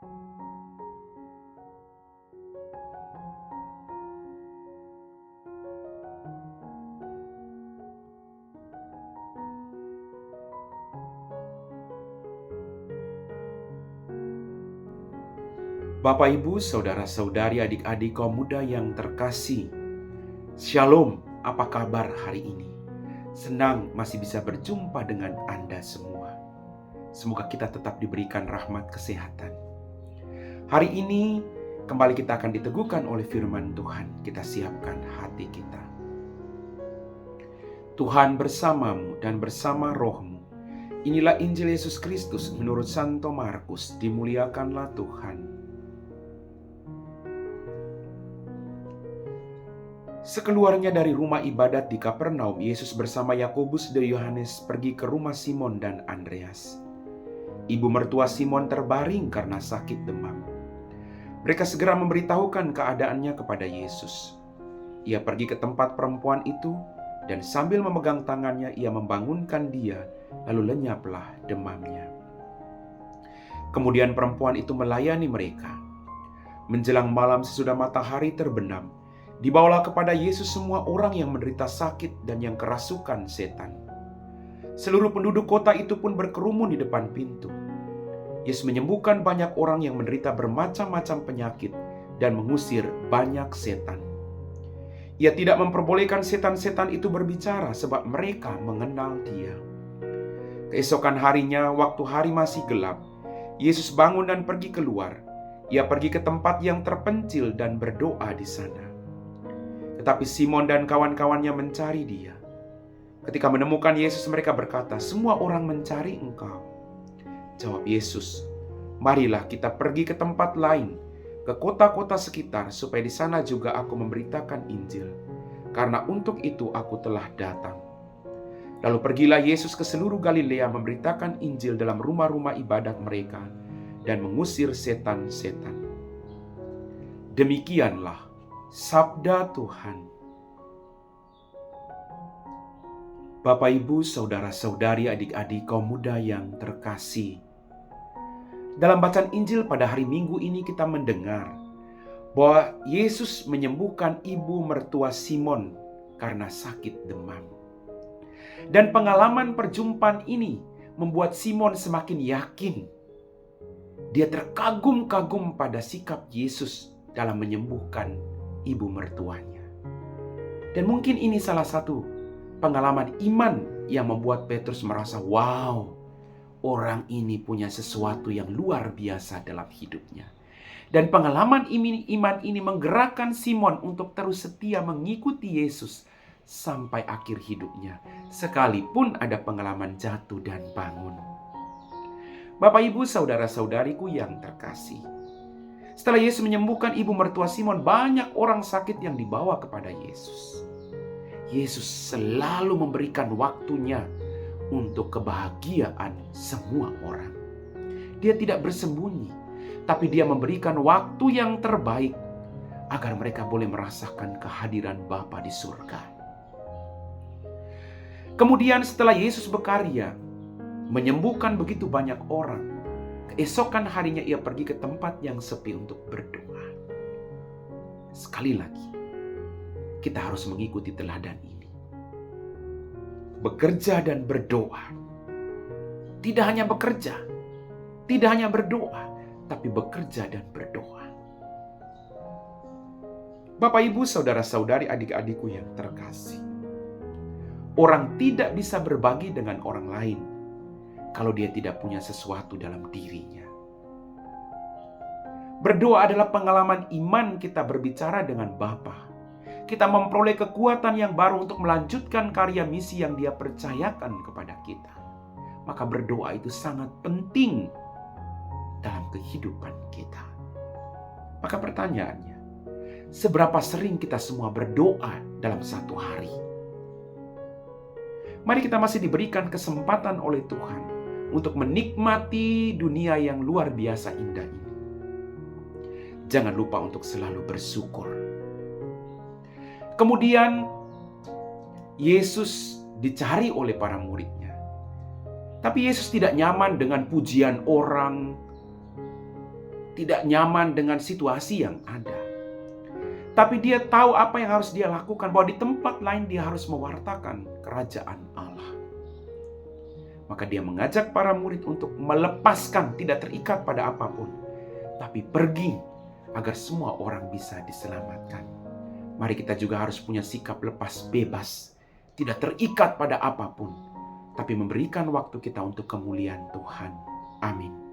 Bapak, Ibu, saudara-saudari, adik-adik kaum muda yang terkasih, Shalom, apa kabar hari ini? Senang masih bisa berjumpa dengan Anda semua. Semoga kita tetap diberikan rahmat kesehatan. Hari ini kembali kita akan diteguhkan oleh firman Tuhan. Kita siapkan hati kita. Tuhan bersamamu dan bersama rohmu. Inilah Injil Yesus Kristus menurut Santo Markus. Dimuliakanlah Tuhan. Sekeluarnya dari rumah ibadat di Kapernaum, Yesus bersama Yakobus dan Yohanes pergi ke rumah Simon dan Andreas. Ibu mertua Simon terbaring karena sakit demam. Mereka segera memberitahukan keadaannya kepada Yesus. Ia pergi ke tempat perempuan itu, dan sambil memegang tangannya, ia membangunkan dia, lalu lenyaplah demamnya. Kemudian perempuan itu melayani mereka. Menjelang malam sesudah matahari terbenam, dibawalah kepada Yesus semua orang yang menderita sakit dan yang kerasukan setan. Seluruh penduduk kota itu pun berkerumun di depan pintu. Yesus menyembuhkan banyak orang yang menderita bermacam-macam penyakit dan mengusir banyak setan. Ia tidak memperbolehkan setan-setan itu berbicara sebab mereka mengenal Dia. Keesokan harinya, waktu hari masih gelap, Yesus bangun dan pergi keluar. Ia pergi ke tempat yang terpencil dan berdoa di sana. Tetapi Simon dan kawan-kawannya mencari Dia. Ketika menemukan Yesus, mereka berkata, "Semua orang mencari Engkau." Jawab Yesus, "Marilah kita pergi ke tempat lain, ke kota-kota sekitar, supaya di sana juga aku memberitakan Injil. Karena untuk itu aku telah datang." Lalu pergilah Yesus ke seluruh Galilea memberitakan Injil dalam rumah-rumah ibadat mereka dan mengusir setan-setan. Demikianlah sabda Tuhan. Bapak, Ibu, saudara-saudari, adik-adik kaum muda yang terkasih, dalam bacaan Injil pada hari Minggu ini kita mendengar bahwa Yesus menyembuhkan ibu mertua Simon karena sakit demam. Dan pengalaman perjumpaan ini membuat Simon semakin yakin. Dia terkagum-kagum pada sikap Yesus dalam menyembuhkan ibu mertuanya. Dan mungkin ini salah satu pengalaman iman yang membuat Petrus merasa, wow, orang ini punya sesuatu yang luar biasa dalam hidupnya. Dan pengalaman iman ini menggerakkan Simon untuk terus setia mengikuti Yesus sampai akhir hidupnya, sekalipun ada pengalaman jatuh dan bangun. Bapak, Ibu, saudara-saudariku yang terkasih, setelah Yesus menyembuhkan ibu mertua Simon, banyak orang sakit yang dibawa kepada Yesus. Yesus selalu memberikan waktunya untuk kebahagiaan semua orang. Dia tidak bersembunyi, tapi dia memberikan waktu yang terbaik agar mereka boleh merasakan kehadiran Bapa di surga. Kemudian setelah Yesus berkarya, menyembuhkan begitu banyak orang, keesokan harinya ia pergi ke tempat yang sepi untuk berdoa. Sekali lagi, kita harus mengikuti teladan ini. Bekerja dan berdoa. Tidak hanya bekerja, tidak hanya berdoa, tapi bekerja dan berdoa. Bapak, Ibu, saudara-saudari, adik-adikku yang terkasih, orang tidak bisa berbagi dengan orang lain kalau dia tidak punya sesuatu dalam dirinya. Berdoa adalah pengalaman iman kita berbicara dengan Bapa. Kita memperoleh kekuatan yang baru untuk melanjutkan karya misi yang Dia percayakan kepada kita. Maka berdoa itu sangat penting dalam kehidupan kita. Maka pertanyaannya, seberapa sering kita semua berdoa dalam satu hari? Mari kita masih diberikan kesempatan oleh Tuhan untuk menikmati dunia yang luar biasa indah ini. Jangan lupa untuk selalu bersyukur. Kemudian Yesus dicari oleh para muridnya. Tapi Yesus tidak nyaman dengan pujian orang, tidak nyaman dengan situasi yang ada. Tapi dia tahu apa yang harus dia lakukan, bahwa di tempat lain dia harus mewartakan kerajaan Allah. Maka dia mengajak para murid untuk melepaskan, tidak terikat pada apapun, tapi pergi agar semua orang bisa diselamatkan. Mari kita juga harus punya sikap lepas bebas, tidak terikat pada apapun, tapi memberikan waktu kita untuk kemuliaan Tuhan. Amin.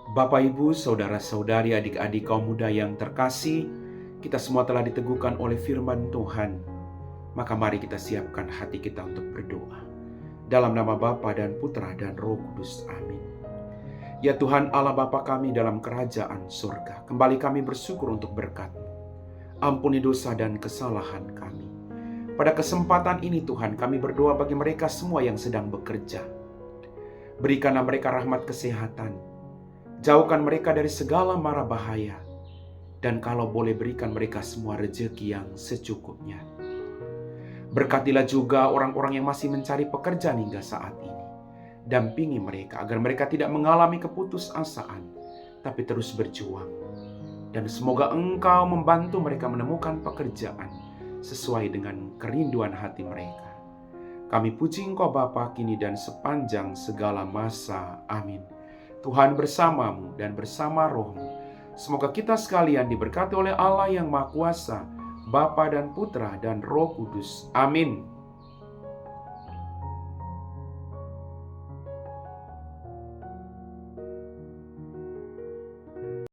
Bapak, Ibu, saudara-saudari, adik-adik kaum muda yang terkasih, kita semua telah diteguhkan oleh firman Tuhan. Maka mari kita siapkan hati kita untuk berdoa. Dalam nama Bapa dan Putra dan Roh Kudus. Amin. Ya Tuhan Allah Bapa kami dalam kerajaan surga, kembali kami bersyukur untuk berkat-Mu. Ampuni dosa dan kesalahan kami. Pada kesempatan ini Tuhan, kami berdoa bagi mereka semua yang sedang bekerja. Berikanlah mereka rahmat kesehatan. Jauhkan mereka dari segala mara bahaya. Dan kalau boleh berikan mereka semua rezeki yang secukupnya. Berkatilah juga orang-orang yang masih mencari pekerjaan hingga saat ini. Dampingi mereka agar mereka tidak mengalami keputusasaan, tapi terus berjuang. Dan semoga Engkau membantu mereka menemukan pekerjaan sesuai dengan kerinduan hati mereka. Kami puji Engkau Bapa kini dan sepanjang segala masa. Amin. Tuhan bersamamu dan bersama rohmu. Semoga kita sekalian diberkati oleh Allah yang Maha Kuasa, Bapa dan Putra dan Roh Kudus. Amin.